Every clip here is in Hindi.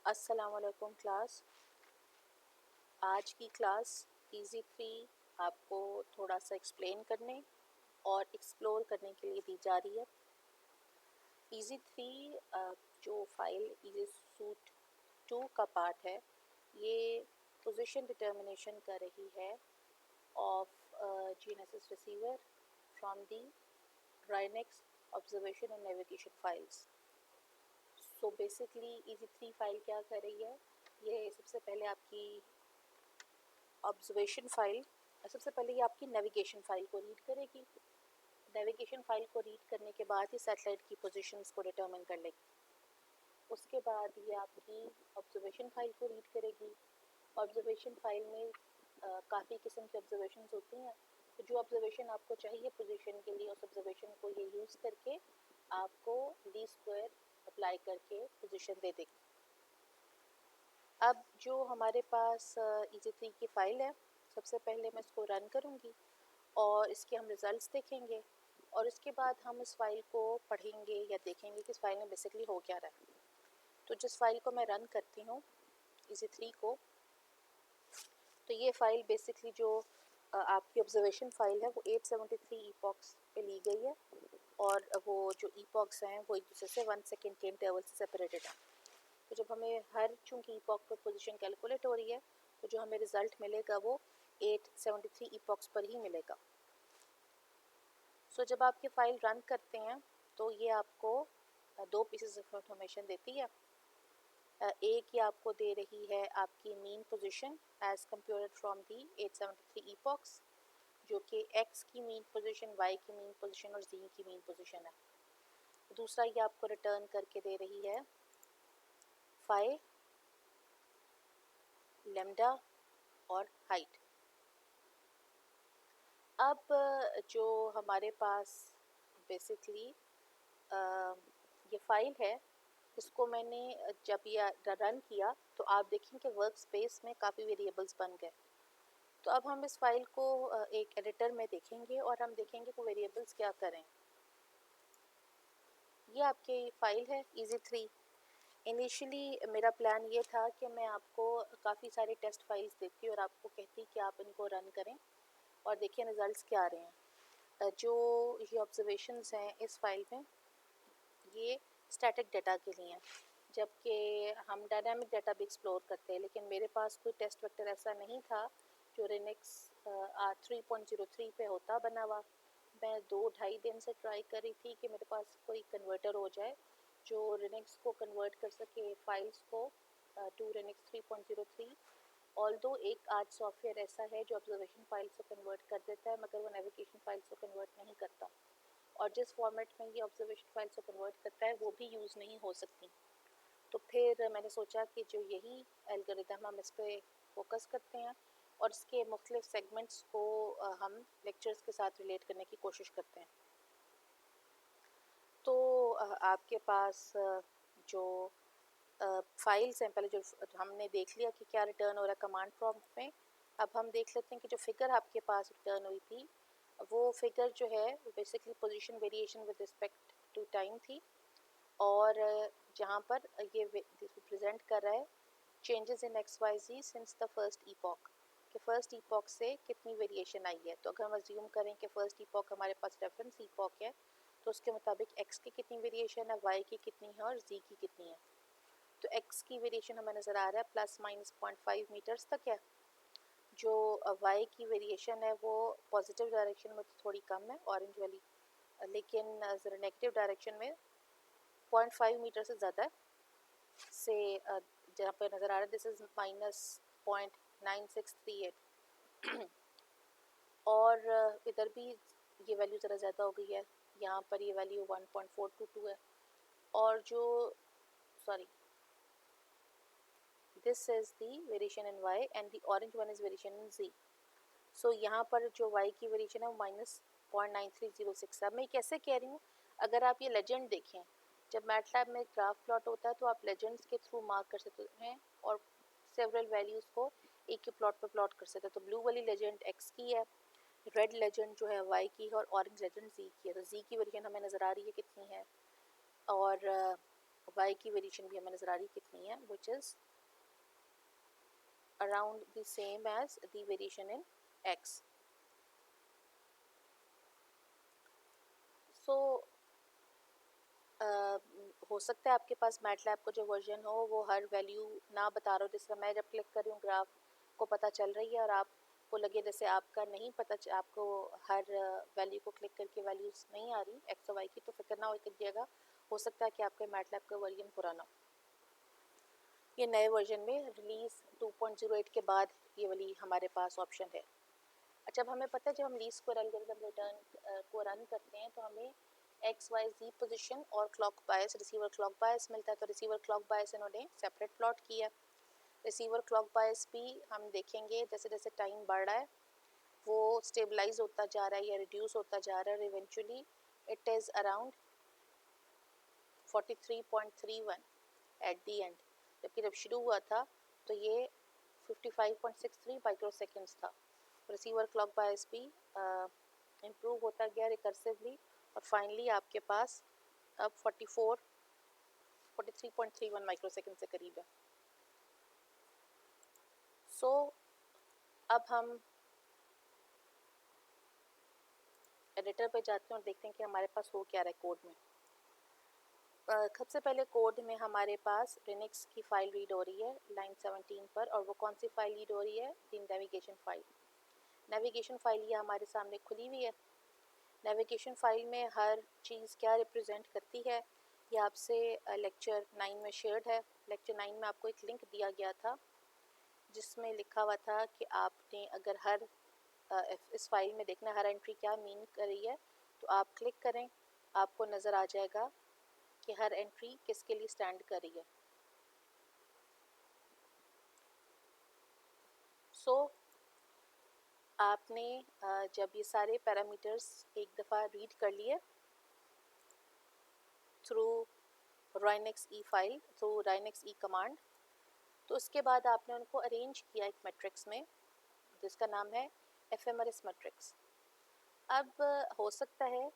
अस्सलामुअलैकुम क्लास। आज की क्लास इजी 3 आपको थोड़ा सा एक्सप्लेन करने और एक्सप्लोर करने के लिए दी जा रही है। इजी 3 जो फाइल इजी सूट 2 का पार्ट है, ये पोजीशन डिटर्मिनेशन कर रही है of GNSS receiver from the RINEX observation and navigation files. So basically easy 3 file क्या कर रही है, ये सबसे पहले आपकी ऑब्जर्वेशन फाइल, सबसे पहले ये आपकी नेविगेशन फाइल को रीड करेगी। नेविगेशन फाइल को रीड करने के बाद ही सैटेलाइट की पोजीशंस को डिटरमिन कर लेगी। उसके बाद ये आपकी ऑब्जर्वेशन फाइल को रीड करेगी। ऑब्जर्वेशन फाइल में काफ़ी किस्म की ऑब्जर्वेशंस होती हैं, तो जो ऑब्जर्वेशन आपको चाहिए पोजीशन के लिए, उस ऑब्जर्वेशन को ये यूज़ करके आपको ली स्क्वायर अप्लाई करके पोजीशन दे देगी। अब जो हमारे पास इजी 3 की फ़ाइल है, सबसे पहले मैं इसको रन करूँगी और इसके हम रिज़ल्ट्स देखेंगे और इसके बाद हम इस फाइल को पढ़ेंगे या देखेंगे कि इस फाइल में बेसिकली हो क्या रहा है। तो जिस फाइल को मैं रन करती हूँ इजी 3 को, तो ये फाइल बेसिकली जो आपकी ऑब्जर्वेशन फाइल है वो 873 ईपॉक्स पे ली गई है और वो जो ईपॉक्स हैं वो एक दूसरे से 1 सेकेंड के इंटरवल से सेपरेटेड हैं। तो जब हमें हर चूँकि ईपॉक पर पोजीशन कैलकुलेट हो रही है, तो जो हमें रिज़ल्ट मिलेगा वो 873 ईपॉक्स पर ही मिलेगा। सो जब आप ये फाइल रन करते हैं तो ये आपको दो पीसेस ऑफ इंफॉर्मेशन देती है। एक ये आपको दे रही है आपकी mean position as compared from the 873 epochs, जो कि एक्स की मीन पोजीशन, वाई की मीन पोजीशन और जी की मीन पोजीशन है। दूसरा ये आपको रिटर्न करके दे रही है फाई, लेमडा और हाइट। अब जो हमारे पास बेसिकली ये फाइल है, इसको मैंने जब ये रन किया तो आप देखें कि वर्क स्पेस में काफ़ी वेरिएबल्स बन गए। तो अब हम इस फाइल को एक एडिटर में देखेंगे और हम देखेंगे कि वेरिएबल्स क्या करें। ये आपकी फ़ाइल है इजी 3। इनिशियली मेरा प्लान ये था कि मैं आपको काफ़ी सारे टेस्ट फाइल्स देती और आपको कहती कि आप इनको रन करें और देखिए रिज़ल्ट्स क्या आ रहे हैं। जो ये ऑब्जर्वेशंस हैं इस फाइल में, ये स्टैटिक डाटा के लिए हैं, जबकि हम डायनामिक डाटा भी एक्सप्लोर करते हैं। लेकिन मेरे पास कोई टेस्ट वेक्टर ऐसा नहीं था जो लिनक्स 3.03 पे होता बना हुआ। मैं 2-2.5 दिन से ट्राई कर रही थी कि मेरे पास कोई कन्वर्टर हो जाए जो लिनक्स को कन्वर्ट कर सके फाइल्स को टू लिनक्स 3.03। ऑल्दो एक आज सॉफ्टवेयर ऐसा है जो ऑब्जर्वेशन फाइल्स को कन्वर्ट कर देता है, मगर वो नेविगेशन फाइल्स को कन्वर्ट नहीं करता, और जिस फॉर्मेट में ये ऑब्जर्वेशन फाइल्स को कन्वर्ट करता है वो भी यूज़ नहीं हो सकती। तो फिर मैंने सोचा कि जो यही एल्गोरिदम हम इस पर फोकस करते हैं और इसके मुख्तलिफ सेगमेंट्स को हम लेक्चर्स के साथ रिलेट करने की कोशिश करते हैं। तो आपके पास जो फाइल्स हैं, पहले जो हमने देख लिया कि क्या रिटर्न हो रहा है कमांड प्रॉम्प्ट में। अब हम देख लेते हैं कि जो फिगर आपके पास रिटर्न हुई थी, वो फिगर जो है वो basically position variation with respect to time थी, और जहाँ पर ये रिप्रेजेंट कर रहा है changes in X Y Z since the first epoch, कि फ़र्स्ट ईपॉक से कितनी वेरिएशन आई है। तो अगर हम अज्यूम करें कि फ़र्स्ट ईपॉक हमारे पास रेफरेंस ईपॉक है, तो उसके मुताबिक एक्स की कितनी वेरिएशन है, वाई की कितनी है और जी की कितनी है। तो एक्स की वेरिएशन हमें नज़र आ रहा है ±0.5 मीटर्स तक है। जो वाई की वेरिएशन है वो पॉजिटिव डायरेक्शन में तो थोड़ी कम है, ऑरेंज वाली, लेकिन ज़रा नेगेटिव डायरेक्शन में 0.5 मीटर से ज़्यादा से जहाँ पर नज़र आ रहा है दिस इज़ -0.9638। और इधर भी ये वैल्यू ज़रा ज़्यादा हो गई है, यहाँ पर ये वैल्यू 1.422 है। और जो sorry, this is the variation in y and the orange one is variation in z. So यहाँ पर जो y की वेरिएशन है वो -0.9306 है। मैं कैसे कह रही हूँ, अगर आप ये लेजेंड देखें, जब मैटलैब में ग्राफ प्लॉट होता है तो आप लेजेंड्स के थ्रू मार्क कर सकते हैं और सेवरल वैल्यूज़ को एक ही प्लॉट पर प्लॉट कर सकते हैं। तो ब्लू वाली लेजेंड x की है, रेड लेजेंड जो है y की है और ऑरेंज लेजेंड z की है। तो z की वेरिएशन हमें नज़र आ रही है कितनी है, और y की वेरिएशन भी हमें नज़र आ रही कितनी है, which is around the same as the variation in x. So हो सकता है आपके पास मैटलैब का जो वर्जन हो वो हर वैल्यू ना बता रहा हो। जिस तरह मैं जब क्लिक कर रही हूँ ग्राफ को पता चल रही है और आपको लगे जैसे आपका नहीं पता, आपको हर वैल्यू को क्लिक करके वैल्यूज़ नहीं आ रही एक्स और वाई की, तो फिक्र ना हो कीजिएगा। हो सकता है कि आपके मैटलैब का वर्जन पुराना हो। ये नए वर्जन में रिलीज़ 2.08 के बाद ये वाली हमारे पास ऑप्शन है। अच्छा, अब हमें पता है जब हम लीस्ट स्क्वायर एल्गोरिथम रिटर्न को रन करते हैं तो हमें एक्स वाई जी पोजीशन और क्लॉक बायस, रिसीवर क्लॉक बायस मिलता है। तो रिसीवर क्लॉक बायस इन्होंने सेपरेट प्लॉट किया। रिसीवर क्लॉक बायस भी हम देखेंगे जैसे जैसे टाइम बढ़ रहा है वो स्टेबलाइज होता जा रहा है या रिड्यूस होता जा रहा है, और eventually it is around 43.31 at the and. जबकि जब शुरू हुआ था तो ये 55.63 माइक्रो सेकेंड्स था। रिसीवर क्लॉक बायस भी इम्प्रूव होता गया रिकर्सिवली, और फाइनली आपके पास अब 43.31 माइक्रो सेकेंड से करीब है। सो अब हम एडिटर पे जाते हैं और देखते हैं कि हमारे पास हो क्या रहा है कोड में। सबसे पहले कोड में हमारे पास लिनक्स की फ़ाइल रीड हो रही है लाइन 17 पर, और वो कौन सी फ़ाइल रीड हो रही है? दी नेविगेशन फ़ाइल। नेविगेशन फ़ाइल ये हमारे सामने खुली हुई है। नेविगेशन फ़ाइल में हर चीज़ क्या रिप्रेजेंट करती है ये आपसे लेक्चर 9 में शेयर्ड है। लेक्चर 9 में आपको एक लिंक दिया गया था जिसमें लिखा हुआ था कि आपने अगर हर इस फाइल में देखना हर एंट्री क्या मीन कर रही है, तो आप क्लिक करें, आपको नज़र आ जाएगा कि हर एंट्री किसके लिए स्टैंड कर रही है। सो आपने जब ये सारे पैरामीटर्स एक दफ़ा रीड कर लिए थ्रू राइनेक्स ई फाइल, थ्रू राइनेक्स ई कमांड, तो उसके बाद आपने उनको अरेंज किया एक मैट्रिक्स में जिसका नाम है एफएमआरएस मैट्रिक्स। अब हो सकता है,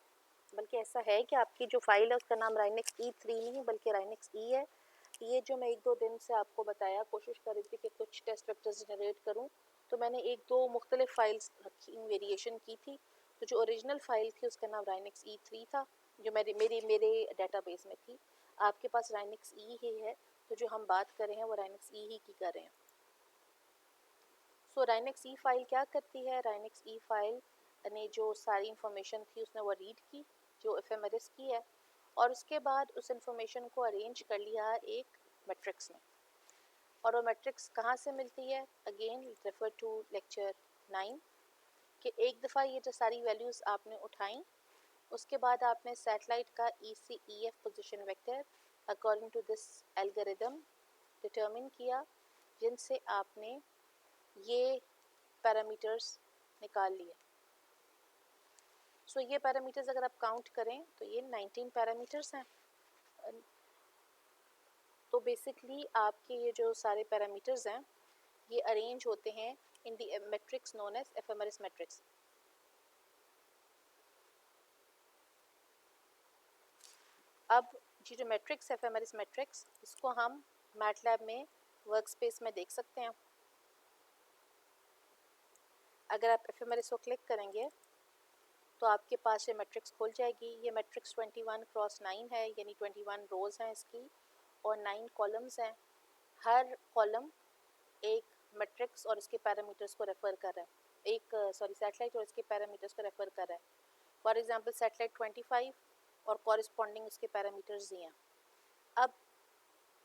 बल्कि ऐसा है कि आपकी जो फाइल है उसका नाम राइनेक्स E3 नहीं बल्कि राइनेक्स ई है। ये जो मैं 1-2 दिन से आपको बताया, कोशिश कर रही थी कि कुछ टेस्ट वेक्टर्स जनरेट करूं, तो मैंने 1-2 मुख्तलिफ फाइल्स रखी, वेरिएशन की थी। तो जो ओरिजिनल फाइल थी उसका नाम राइनेक्स E3 था, जो मेरे डेटाबेस में थी। आपके पास राइनेक्स ई ही है, तो जो हम बात कर रहे हैं वो राइनेक्स ई ही की कर रहे हैं। सो राइनेक्स ई फाइल क्या करती है? राइनेक्स ई फाइल ने जो सारी इंफॉर्मेशन थी उसने वो रीड की जो एफएमआरएस की है, और उसके बाद उस इंफॉर्मेशन को अरेंज कर लिया एक मैट्रिक्स में। और वो मैट्रिक्स कहाँ से मिलती है? अगेन रेफर टू लेक्चर 9 कि एक दफ़ा ये जो सारी वैल्यूज़ आपने उठाई, उसके बाद आपने सैटेलाइट का ECEF position vector according to this algorithm determine किया, जिनसे आपने ये पैरामीटर्स निकाल लिए। सो ये पैरामीटर्स अगर आप काउंट करें तो ये 19 पैरामीटर्स हैं। तो बेसिकली आपके ये जो सारे पैरामीटर्स हैं ये अरेंज होते हैं in the matrix known as FMRS matrix. अब ये जो मैट्रिक्स एफएमआरएस मैट्रिक्स, इसको हम मैटलैब में वर्कस्पेस में देख सकते हैं। अगर आप एफएमआरएस को क्लिक करेंगे तो आपके पास ये मैट्रिक्स खुल जाएगी। ये मैट्रिक्स 21x9 है, यानी 21 रोज हैं इसकी और 9 कॉलम्स हैं। हर कॉलम एक मैट्रिक्स और इसके पैरामीटर्स को रेफर कर रहा है, एक सैटेलाइट और इसके पैरामीटर्स को रेफर कर रहा है। फॉर एग्जांपल सैटेलाइट 25 और कॉरिस्पॉन्डिंग उसके पैरामीटर्स दिए हैं। अब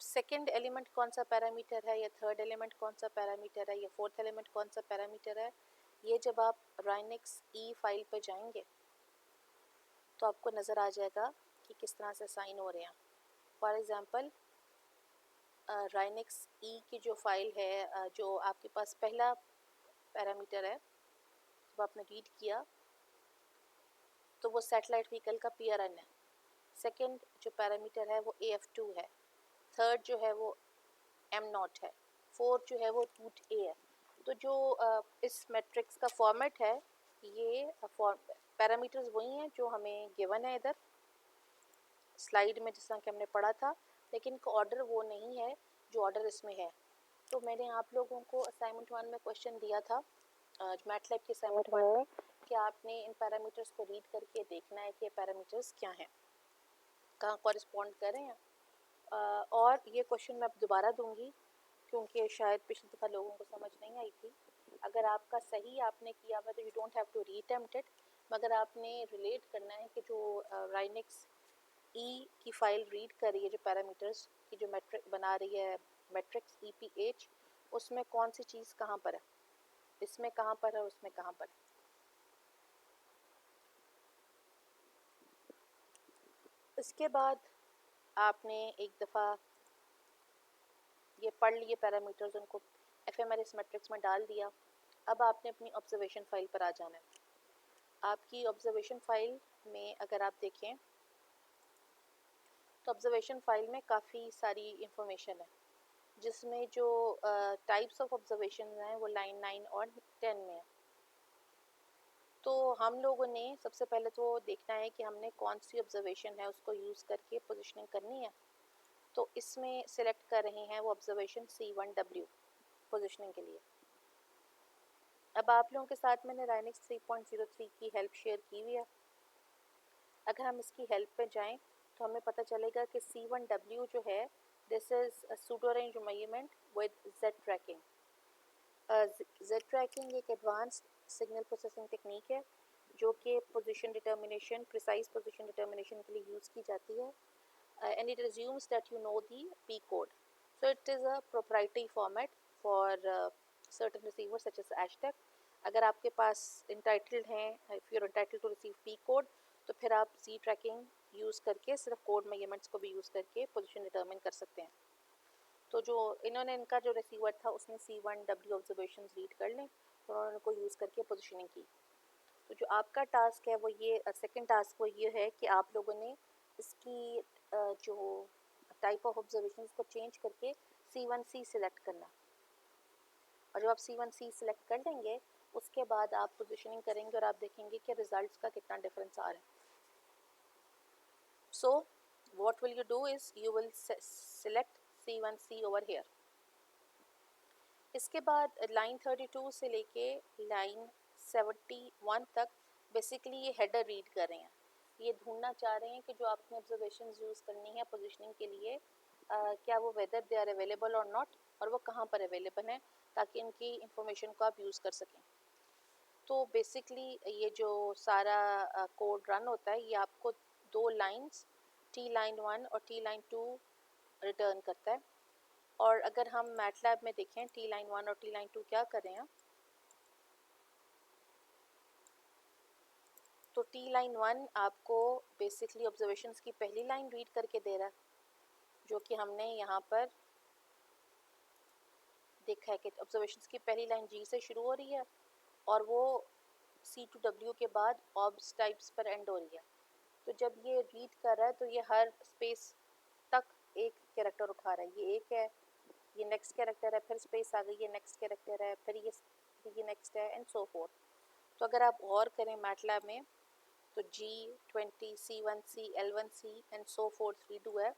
सेकंड एलिमेंट कौन सा पैरामीटर है या थर्ड एलिमेंट कौन सा पैरामीटर है या फोर्थ एलिमेंट कौन सा पैरामीटर है, ये जब आप राइनेक्स ई फाइल पर जाएंगे तो आपको नज़र आ जाएगा कि किस तरह से साइन हो रहे हैं। फॉर एग्जांपल राइनेक्स ई की जो फाइल है, जो आपके पास पहला पैरामीटर है, जब आपने रीड किया तो वो सैटेलाइट व्हीकल का PRN है। सेकंड जो पैरामीटर है वो AF2 है। थर्ड जो है वो M0 है। फोर्थ जो है वो रूट A है। तो जो इस मैट्रिक्स का फॉर्मेट है, ये पैरामीटर्स वही हैं जो हमें गिवन है इधर स्लाइड में जिस तरह कि हमने पढ़ा था, लेकिन ऑर्डर वो नहीं है जो ऑर्डर इसमें है। तो मैंने आप लोगों को असाइनमेंट 1 में क्वेश्चन दिया था, मैटलैब के असाइनमेंट 1 में, कि आपने इन पैरामीटर्स को रीड करके देखना है कि ये पैरामीटर्स क्या हैं, कहाँ कॉरिस्पॉन्ड कर रहे हैं। और ये क्वेश्चन मैं अब दोबारा दूंगी क्योंकि शायद पिछली दफ़ा लोगों को समझ नहीं आई थी। अगर आपका सही आपने किया हुआ तो you don't have to reattempt it, मगर आपने रिलेट करना है कि जो राइनिक्स ई की फाइल रीड कर रही है, जो पैरामीटर्स की जो मैट्रिक बना रही है, मैट्रिक्स EPH, उसमें कौन सी चीज़ कहाँ पर है, इसमें कहाँ पर है, उसमें कहाँ पर है। इसके बाद आपने एक दफ़ा ये पढ़ लिए पैरामीटर्स, उनको FMRS मैट्रिक्स में डाल दिया। अब आपने अपनी ऑब्जर्वेशन फाइल पर आ जाना है। आपकी ऑब्जर्वेशन फाइल में अगर आप देखें तो ऑब्जर्वेशन फाइल में काफ़ी सारी इंफॉर्मेशन है, जिसमें जो टाइप्स ऑफ ऑब्जर्वेशन हैं वो लाइन 9 और 10 में है। तो हम लोगों ने सबसे पहले तो देखना है कि हमने कौन सी ऑब्जर्वेशन है उसको यूज़ करके पोजीशनिंग करनी है। तो इसमें सिलेक्ट कर रहे हैं वो ऑब्जर्वेशन C1W पोजीशनिंग के लिए। अब आप लोगों के साथ मैंने राइनिक्स 3.03 की हेल्प शेयर की हुई है। अगर हम इसकी हेल्प पे जाएं तो हमें पता चलेगा कि C1W जो है, this is pseudo range measurement with Z tracking. Z tracking एक एडवांस्ड सिग्नल प्रोसेसिंग टेक्निक है जो कि position determination, precise position determination के लिए यूज़ की जाती है, and it assumes that you know the P code. So it is a proprietary format for certain receivers such as hashtag. अगर आपके पास entitled हैं, if you're entitled to receive P code, तो फिर आप Z tracking यूज़ करके सिर्फ कोड मेजरमेंट्स को भी यूज़ करके पोजीशन डिटर्मिन कर सकते हैं। तो जो इन्होंने, इनका जो रिसीवर था उसने C1W ऑब्जर्वेशन रीड कर लें, तो उन्होंने उनको यूज़ करके पोजीशनिंग की। तो जो आपका टास्क है वो ये, सेकंड टास्क वो ये है कि आप लोगों ने इसकी जो टाइप ऑफ ऑब्जर्वेशन को चेंज करके C1C सिलेक्ट करना। और जब आप C1C सिलेक्ट कर लेंगे उसके बाद आप पोजीशनिंग करेंगे और आप देखेंगे कि रिजल्ट्स का कितना डिफरेंस आ रहा है। So what will you do is you will select C1C over here. इसके बाद लाइन 32 से लेके लाइन 71 तक बेसिकली ये हेडर रीड कर रहे हैं। ये ढूंढना चाह रहे हैं कि जो आपने ऑब्जर्वेशन यूज़ करनी है पोजीशनिंग के लिए, क्या वो वेदर दे आर अवेलेबल और नॉट, और वो कहाँ पर अवेलेबल हैं, ताकि इनकी इंफॉर्मेशन को आप यूज़ कर सकें। तो बेसिकली ये जो सारा कोड रन होता है, ये आपको दो लाइंस T लाइन 1 और T लाइन 2 रिटर्न करता है। और अगर हम मैटलैब में देखें T लाइन 1 और T लाइन 2 क्या कर रहे हैं, तो T लाइन 1 आपको बेसिकली ऑब्जर्वेशंस की पहली लाइन रीड करके दे रहा है, जो कि हमने यहाँ पर देखा है कि ऑब्जर्वेशंस की पहली लाइन G से शुरू हो रही है और वो C2W के बाद ऑब्स टाइप्स पर एंड हो रही है। तो जब ये रीड कर रहा है तो ये हर स्पेस तक एक कैरेक्टर उठा रहा है। ये एक है, ये नेक्स्ट कैरेक्टर है, फिर स्पेस आ गई, ये नेक्स्ट कैरेक्टर है, फिर ये नेक्स्ट है, एंड सो फोर्थ। तो अगर आप गौर करें मैटलैब में तो G20, C1C, L1C and so fourth read हुआ है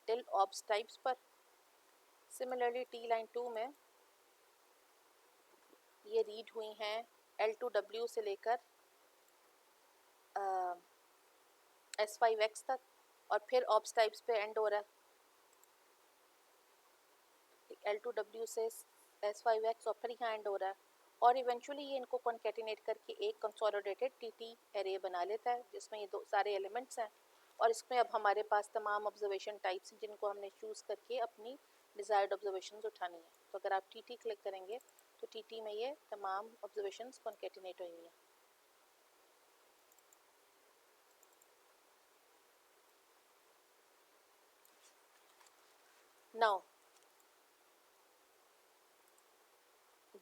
टिल ऑब्स टाइप्स पर। सिमिलरली T लाइन 2 में ये रीड हुई हैं L2W से लेकर S5X तक, और फिर ऑब्स टाइप्स पे एंड हो रहा है L2W से S5X और फिर यहाँ एंड हो रहा है। और इवेंचुअली ये इनको कॉन्केटिनेट करके एक कंसोलिडेटेड TT एरे बना लेता है जिसमें ये दो सारे एलिमेंट्स हैं। और इसमें अब हमारे पास तमाम ऑब्जर्वेशन टाइप्स हैं जिनको हमने चूज़ करके अपनी डिज़ायर्ड ऑब्जर्वेशंस उठानी है। तो अगर आप TT क्लिक करेंगे तो TT में ये तमाम ऑब्जर्वेशंस कॉन्केटिनेट हुई हैं। नाउ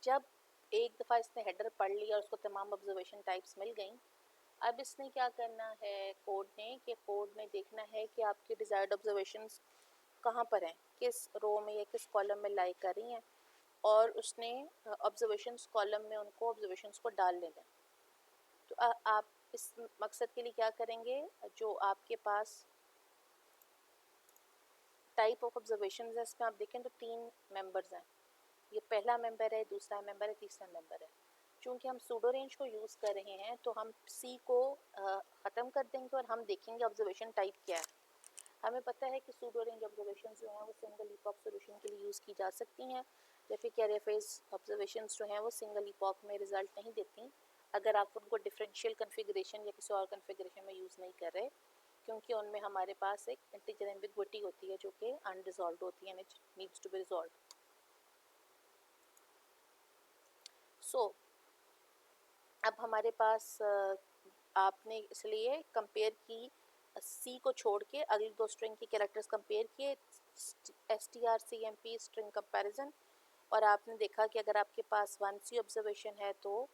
जब एक दफ़ा इसने हेडर पढ़ लिया और उसको तमाम ऑब्जर्वेशन टाइप्स मिल गई, अब इसने क्या करना है कोड ने, कि कोड ने देखना है कि आपकी डिज़ायर्ड ऑब्जर्वेशंस कहाँ पर हैं, किस रो में या किस कॉलम में लाई कर रही हैं, और उसने ऑब्जर्वेशंस कॉलम में उनको ऑब्जर्वेशंस को डाल लेना है। तो आप इस मकसद के लिए क्या करेंगे, जो आपके पास टाइप ऑफ ऑब्जर्वेशन है, इसमें आप देखें तो 3 मेंबर्स हैं, ये पहला मेंबर है, दूसरा मेंबर है, तीसरा मेंबर है। चूँकि हम सूडो रेंज को यूज़ कर रहे हैं तो हम सी को ख़त्म कर देंगे और हम देखेंगे ऑब्जर्वेशन टाइप क्या है। हमें पता है कि सूडो रेंज ऑब्जर्वेशन जो हैं वो सिंगल इपॉक सॉल्यूशन के लिए यूज़ की जा सकती हैं, जबकि कैरियर फेज ऑब्जर्वेशन जो हैं वो सिंगल इपॉक में रिजल्ट नहीं देती अगर आप उनको डिफरेंशियल कन्फिगरेशन या किसी और कन्फिगरेशन में यूज़ नहीं कर रहे, क्योंकि उनमें हमारे पास एक इंटीजर एम्बिग्विटी होती है जो कि अनरिजॉल्व्ड होती है, it needs to be resolved. So अब हमारे पास आपने इसलिए कंपेयर की सी को छोड़ के अगली दो स्ट्रिंग की कैरेक्टर्स कंपेयर किए, STR-CMP स्ट्रिंग कंपैरिजन, और आपने देखा कि अगर आपके पास 1C ऑब्जर्वेशन है तो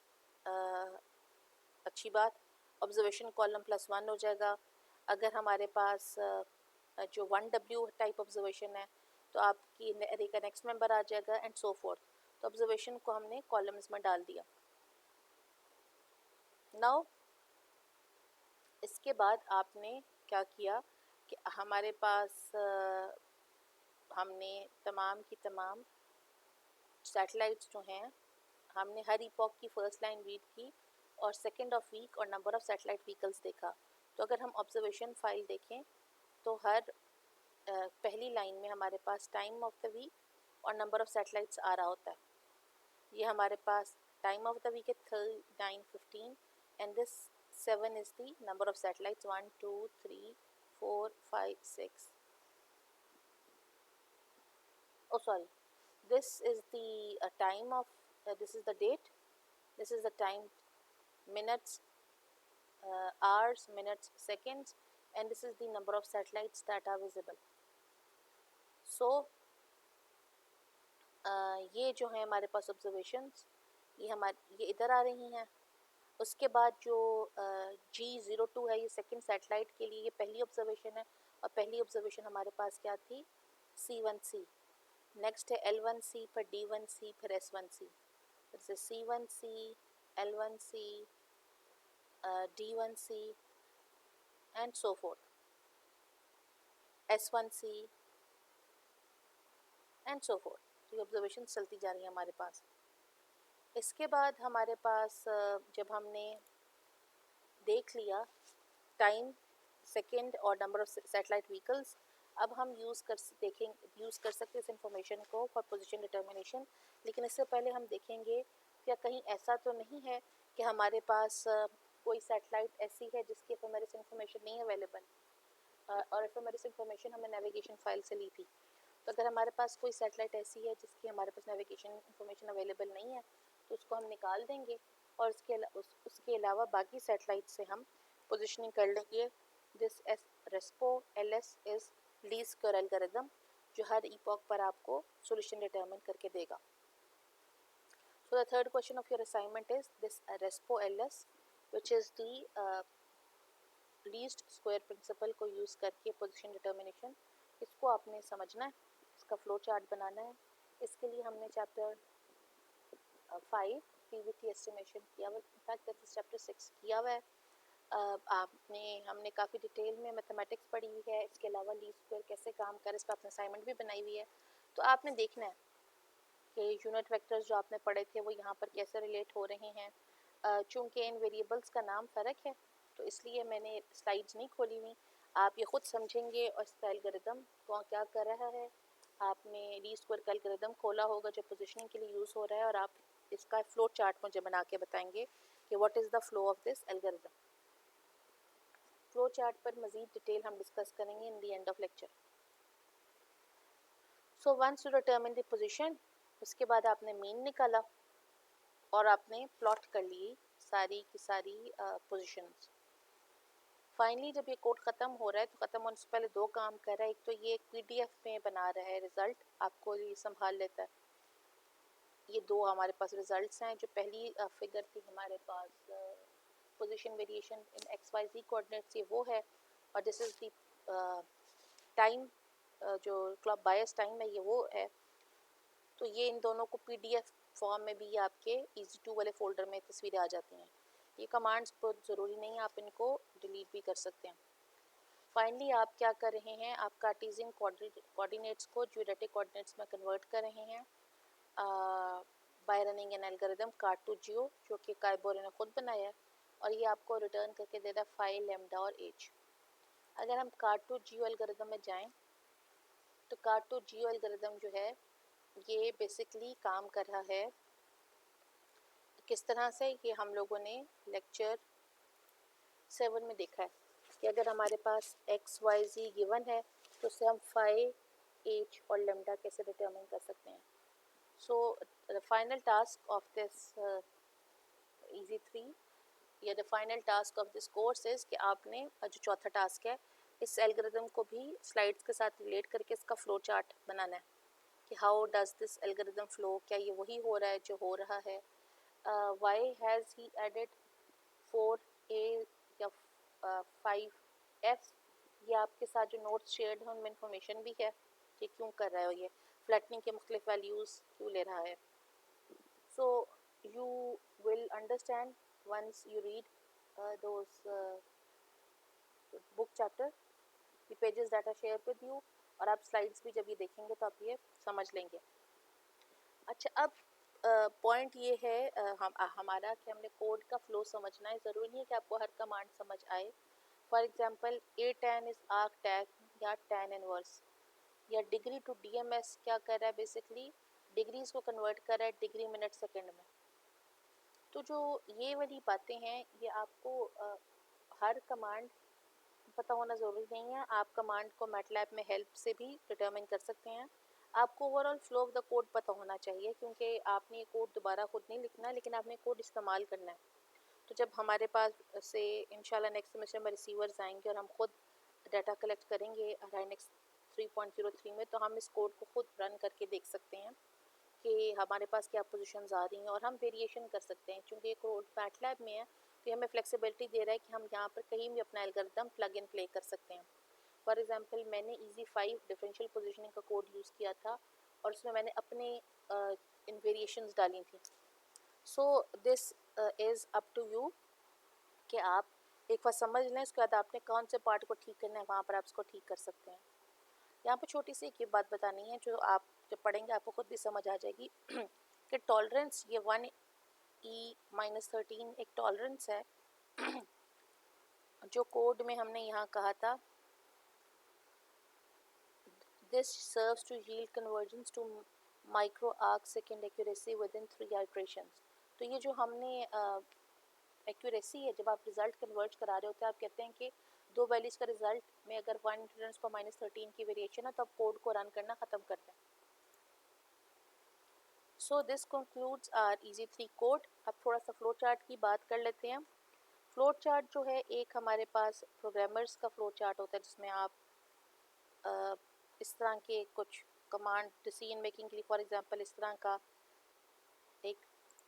अच्छी बात, ऑब्जर्वेशन कॉलम +1 हो जाएगा। अगर हमारे पास जो 1W टाइप ऑब्जर्वेशन है तो आपकी एरे का नेक्स्ट मेंबर आ जाएगा एंड सो फोर्थ। तो ऑब्जर्वेशन को हमने कॉलम्स में डाल दिया। नाउ इसके बाद आपने क्या किया कि हमारे पास हमने तमाम की तमाम सैटेलाइट्स जो हैं, हमने हर इपॉक की फर्स्ट लाइन रीड की और सेकेंड ऑफ वीक और नंबर ऑफ सैटेलाइट व्हीकल्स देखा। तो अगर हम ऑब्जर्वेशन फाइल देखें तो हर पहली लाइन में हमारे पास टाइम ऑफ द वीक और नंबर ऑफ सैटेलाइट्स आ रहा होता है। ये हमारे पास टाइम ऑफ द वीक है 9:15 and this 7 is the number of satellites 1 2 3 4 5 6. Oh sorry, this is the time of this is the date, this is the time, minutes, hours, minutes, seconds, and this is the number of satellites that are visible. So ये जो है हमारे पास ऑब्जर्वेशंस, ये इधर आ रही हैं। उसके बाद जो G02 है, ये सेकंड सैटेलाइट के लिए ये पहली ऑब्जर्वेशन है, और पहली ऑब्जर्वेशन हमारे पास क्या थी, C1C। नेक्स्ट है L1C, फिर D1C, फिर S1C, फिर से C1C, L1C, D1C and so fourth, S1C and so fourth. तो ये ऑब्जर्वेशन चलती जा रही है हमारे पास। इसके बाद हमारे पास जब हमने देख लिया टाइम, सेकेंड और नंबर ऑफ सैटेलाइट व्हीकल्स, अब हम यूज़ कर सकते इस इंफॉर्मेशन को फॉर पोजीशन डिटर्मिनेशन। लेकिन इससे पहले हम देखेंगे क्या कहीं ऐसा तो नहीं है कि हमारे पास कोई सैटेलाइट ऐसी है जिसकी एफएमआरएस इंफॉर्मेशन नहीं अवेलेबल, और एफएमआरएस इंफॉर्मेशन हमने नेविगेशन फाइल से ली थी। तो अगर हमारे पास कोई सैटेलाइट ऐसी है जिसकी हमारे पास नेविगेशन इंफॉर्मेशन अवेलेबल नहीं है तो उसको हम निकाल देंगे, और उसके अलावा बाकी सैटेलाइट से हम पोजीशनिंग कर लेंगे। दिस रेस्पो LS is least square algorithm, जो हर इपॉक पर आपको सॉल्यूशन डिटरमिन करके देगा। So the third question of your assignment is this रेस्पो LS which is the least square principle को यूज़ करके पोजीशन डिटर्मिनेशन, इसको आपने समझना है, इसका फ्लो चार्ट बनाना है। इसके लिए हमने चैप्टर 5 PVT एस्टिमेशन किया हुआ, इनफैक्ट दैट इज चैप्टर 6 किया हुआ है। हमने काफ़ी डिटेल में मैथमेटिक्स पढ़ी हुई है, इसके अलावा लीस्ट स्क्वायर कैसे काम करे इस पर आपने असाइनमेंट भी बनाई हुई है। तो आपने देखना है कि यूनिट वेक्टर्स जो आपने पढ़े थे वो यहाँ पर कैसे रिलेट हो रहे हैं। चूँकि इन वेरिएबल्स का नाम फ़र्क है तो इसलिए मैंने स्लाइड्स नहीं खोली हुई, आप ये ख़ुद समझेंगे और इसका एल्गोरिथम कौन क्या कर रहा है। आपने लीस्ट स्क्वायर का एल्गोरिथम खोला होगा जो पोजीशनिंग के लिए यूज़ हो रहा है, और आप इसका फ्लो चार्ट मुझे बना के बताएंगे कि what is the flow of this algorithm. Flow chart पर मज़ीद डिटेल हम डिस्कस करेंगे in the end of lecture. So once you determine the position, उसके बाद आपने मीन निकाला और आपने प्लॉट कर ली सारी की सारी पोजीशंस। फाइनली जब ये कोड ख़त्म हो रहा है तो ख़त्म होने से पहले दो काम कर रहा है। एक तो ये एक PDF में बना रहा है रिज़ल्ट, आपको ये संभाल लेता है। ये दो हमारे पास रिज़ल्ट्स हैं। जो पहली फिगर थी हमारे पास position variation in XYZ coordinates, ये वो है, और दिस इज़ द टाइम, जो क्लॉक बायस टाइम है, ये वो है। तो ये इन दोनों को PDF फॉर्म में भी आपके EZ2 वाले फोल्डर में तस्वीरें आ जाती हैं। ये कमांड्स बहुत ज़रूरी नहीं है, आप इनको डिलीट भी कर सकते हैं। फाइनली आप क्या कर रहे हैं, आप कार्टेशियन कोऑर्डिनेट्स को ज्योमेट्रिक कोऑर्डिनेट्स में कन्वर्ट कर रहे हैं बाय रनिंग एन एल्गोरिथम कार्ट2जियो, जो कि काइबोरे ने खुद बनाया है, और ये आपको रिटर्न करके दे रहा है फाइल, लैम्डा और एज। अगर हम कार्ट2जियो एल्गोरिथम में जाएं तो कार्ट2जियो एल्गोरिथम जो है ये बेसिकली काम कर रहा है किस तरह से, ये हम लोगों ने लेक्चर 7 में देखा है कि अगर हमारे पास एक्स वाई जी गिवन है तो उससे हम फाई, एज और लेम्डा कैसे डिटरमिन कर सकते हैं। So the final task of this easy 3 या the final task of this course is कि आपने जो चौथा टास्क है, इस एल्गोरिथम को भी स्लाइड्स के साथ रिलेट करके इसका फ्लो चार्ट बनाना है कि how does this algorithm flow, क्या ये वही हो रहा है जो हो रहा है, Y has he added 4a या 5f, ये आपके साथ जो नोट्स शेयर्ड हैं उनमें इंफॉर्मेशन भी है कि क्यों कर रहा है, ये फ्लैटनिंग के मुख्तलिफ वैल्यूज़ क्यों ले रहा है। So you will understand once you read those book chapter, the pages that are shared with you, और आप स्लाइड्स भी जब ये देखेंगे तो आप ये समझ लेंगे। अच्छा, अब पॉइंट ये है हमारा कि हमने कोड का फ्लो समझना है, ज़रूरी नहीं है कि आपको हर कमांड समझ आए। For example A tan is arc tag या tan इनवर्स या डिग्री टू DMS क्या कर रहा है, बेसिकली डिग्रीज को कन्वर्ट कर रहा है डिग्री मिनट सेकेंड में। तो जो ये वाली बातें हैं ये आपको हर कमांड पता होना ज़रूरी नहीं है, आप कमांड को मैटलैब में हेल्प से भी डिटरमिन कर सकते हैं। आपको overall flow of the code पता होना चाहिए, क्योंकि आपने ये कोड दोबारा खुद नहीं लिखना, लेकिन आपने कोड इस्तेमाल करना है। तो जब हमारे पास से इंशाल्लाह नेक्स्ट सेमेस्टर में रिसीवर्स आएंगे और हम खुद डाटा कलेक्ट करेंगे राइनेक्स 3.03 में, तो हम इस कोड को खुद रन करके देख सकते हैं कि हमारे पास क्या पोजीशंस आ रही हैं और हम वेरिएशन कर सकते हैं। क्योंकि ये कोड मैटलैब में है तो हमें फ्लेक्सिबिलिटी दे रहा है कि हम यहाँ पर कहीं भी अपना एल्गोरिथम प्लग इन प्ले कर सकते हैं। फॉर एग्जांपल मैंने इजी 5 डिफरेंशियल पोजीशनिंग का कोड यूज़ किया था और उसमें मैंने अपने इन वेरिएशंस डाली थी। So this is up to you कि आप एक बार समझ लें, उसके बाद आपने कौन से पार्ट को ठीक करना है वहाँ पर आप उसको ठीक कर सकते हैं। यहाँ पर छोटी सी एक बात बतानी है जो आप जब पढ़ेंगे आपको खुद भी समझ आ जाएगी कि टॉलरेंस, ये 1e-13 एक टॉलरेंस है जो कोड में हमने यहाँ कहा था, this serves to yield convergence to micro arc second accuracy within 3 iterations. तो ये जो हमने एक्यूरेसी है, जब आप रिजल्ट कन्वर्ट करा रहे होते हैं, आप कहते हैं कि 2 वैल्यूज़ का रिजल्ट में अगर 1 की वेरिएशन है तो आप कोड को रन करना ख़त्म कर दें। So this concludes our easy 3 code. अब थोड़ा सा फ्लो चार्ट की बात कर लेते हैं। फ्लो चार्ट जो है एक हमारे पास प्रोग्रामर्स का फ्लो चार्ट होता है जिसमें आप इस तरह के कुछ कमांड डिसीजन मेकिंग के लिए, फॉर एग्जांपल इस तरह का एक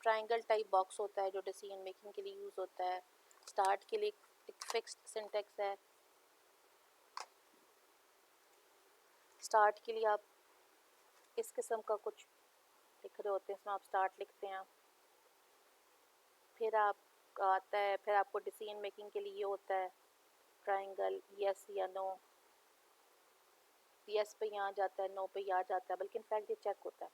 ट्रायंगल टाइप बॉक्स होता है जो डिसीजन मेकिंग के लिए यूज़ होता है। स्टार्ट के लिए एक फिक्स्ड सिंटेक्स है, स्टार्ट के लिए आप इस किस्म का कुछ लिख रहे होते हैं, इसमें आप स्टार्ट लिखते हैं। फिर आप आता है, फिर आपको डिसीजन मेकिंग के लिए ये होता है ट्रायंगल, यस या नो, यस पे यहाँ जाता है, नो पे यहाँ जाता है, बल्कि इनफैक्ट ये चेक होता है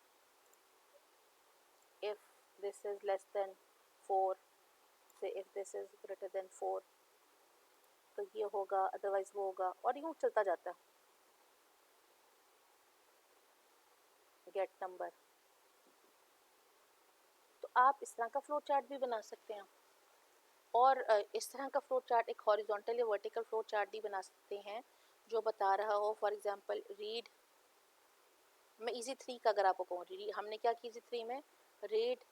if this is less than 4 से if this is greater than 4 तो ये होगा, अदरवाइज वो होगा, और यूँ चलता जाता है। Get number. तो आप इस तरह का फ्लो चार्ट भी बना सकते हैं, और इस तरह का फ्लो चार्ट एक हॉरिजॉन्टल या वर्टिकल फ्लो चार्ट भी बना सकते हैं जो बता रहा हो, फॉर एग्जांपल रीड, मैं इजी 3 का अगर आपको कहूँ, हमने क्या की इजी 3 में, रीड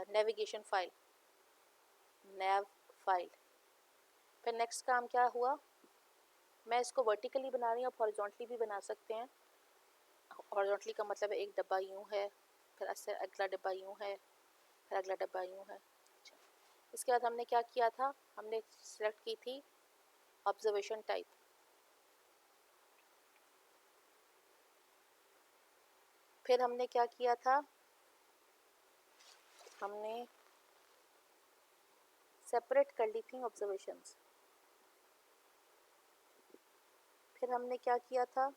नेविगेशन फाइल, नेव फाइल। फिर नेक्स्ट काम क्या हुआ, मैं इसको वर्टिकली बना रही हूँ, आप हॉरिजॉन्टली भी बना सकते हैं। हॉरिजॉन्टली का मतलब है एक डब्बा यूँ है, फिर ऐसे अगला डब्बा यूँ है, फिर अगला डब्बा यूँ है। अच्छा, इसके बाद हमने क्या किया था, हमने सेलेक्ट की थी ऑब्जर्वेशन टाइप। फिर हमने क्या किया था, हमने सेपरेट कर ली थी ऑब्जर्वेशंस। फिर हमने क्या किया था,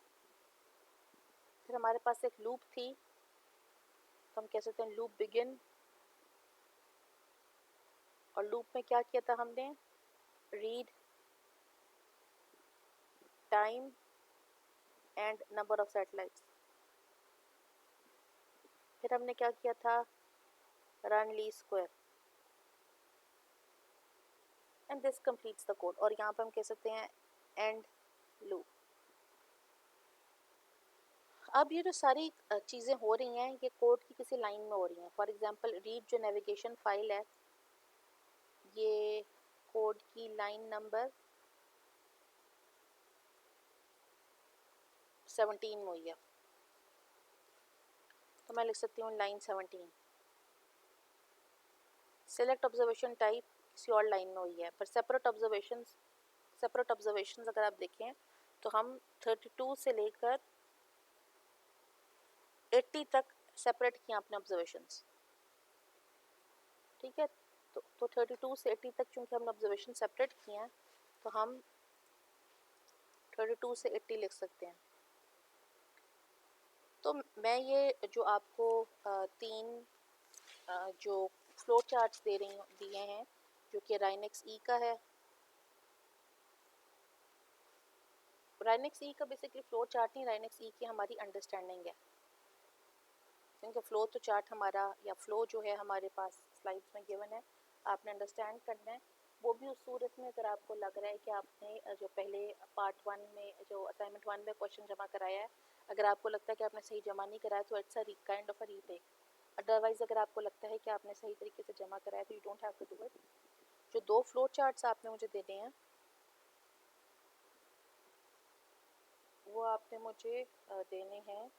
फिर हमारे पास एक लूप थी, तो हम कह सकते हैं लूप बिगिन, और लूप में क्या किया था हमने, read time and number of satellites. फिर हमने क्या किया था, रन ली square, and this completes the code. और यहाँ पे हम कह सकते हैं एंड लूप। अब ये जो सारी चीज़ें हो रही हैं ये कोड की किसी लाइन में हो रही हैं। फॉर एग्जांपल रीड जो नेविगेशन फाइल है ये कोड की लाइन नंबर 17 में हुई है, तो मैं लिख सकती हूँ लाइन 17। सिलेक्ट ऑब्जर्वेशन टाइप किसी और लाइन में हुई है, पर सेपरेट ऑब्जर्वेशंस अगर आप देखें तो हम 32 से लेकर 80 तक सेपरेट किए अपने ऑब्जर्वेशंस, ठीक है। तो 32 से 80 तक चूँकि हमने ऑब्जर्वेशन सेपरेट किए हैं तो हम 32 से 80 लिख सकते हैं। तो मैं ये जो आपको तीन जो फ्लो चार्ट्स दिए हैं जो कि राइनेक्स ई का है। राइनेक्स ई का बेसिकली फ्लो चार्ट नहीं, राइनेक्स ई की हमारी अंडरस्टैंडिंग है, क्योंकि फ्लो तो चार्ट हमारा या फ्लो जो है हमारे पास स्लाइड्स में गिवन है, आपने अंडरस्टैंड करना है। वो भी उस सूरत में अगर आपको लग रहा है कि आपने जो पहले पार्ट 1 में जो असाइनमेंट 1 में क्वेश्चन जमा कराया है, अगर आपको लगता है कि आपने सही जमा नहीं कराया तो it's a kind of a retake. Otherwise अगर आपको लगता है कि आपने सही तरीके से जमा कराया तो you don't have to do it. जो 2 फ्लो चार्ट्स आपने मुझे देने हैं वो आपने मुझे देने हैं,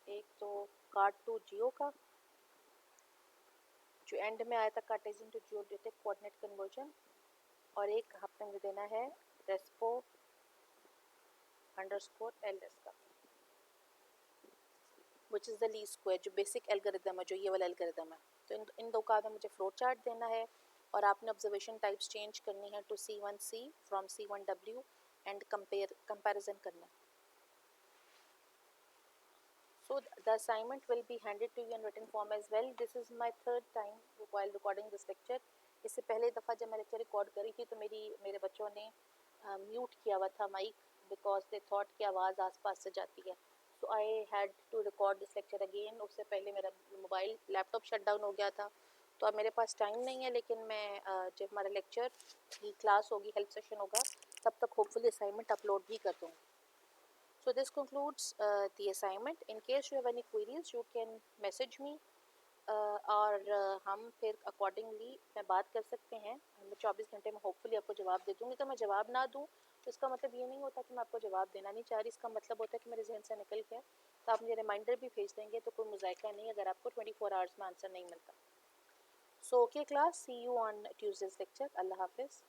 एक तो कार्ट टू जियो का जो एंड में आया था, cartesian to geodetic coordinate conversion, और एक आपने मुझे देना है रेस्पो अंडरस्कोर एलएस का, which is the least square, जो बेसिक एल्गोरिथम है, जो ये वाला एल्गोरिथम है। तो इन दो का आपने मुझे फ्लो चार्ट देना है, और आपने ऑब्जर्वेशन टाइप्स चेंज करनी है to C1C from C1W and comparison करना है। So the assignment will be handed to you in written form as well. This is my third time while recording this lecture. इससे पहले दफ़ा जब मैं लेक्चर रिकॉर्ड करी थी तो मेरे बच्चों ने म्यूट किया हुआ था माइक, बिकॉज दे थॉट कि आवाज़ आसपास से जाती है। So I had to record this lecture again. उससे पहले मेरा मोबाइल लैपटॉप शट डाउन हो गया था, तो अब मेरे पास टाइम नहीं है, लेकिन मैं जब हमारा लेक्चर की क्लास होगी, हेल्प सेशन होगा, तब तक होपफुली असाइनमेंट अपलोड भी कर दूँगी। So this concludes the assignment. In case you have any queries, you can message me और हम फिर accordingly मैं बात कर सकते हैं। मैं 24 घंटे में होपफुली आपको जवाब दे दूँगी। तो मैं जवाब ना दूँ तो इसका मतलब ये नहीं होता कि मैं आपको जवाब देना नहीं चाह रही, इसका मतलब होता है कि मेरे जहन से निकल गया। तो आप मुझे रिमाइंडर भी भेज देंगे तो कोई मुज़ायका नहीं अगर आपको 24 आवर्स में आंसर नहीं मिलता। So okay class, see you on Tuesday's lecture. Allah Hafiz.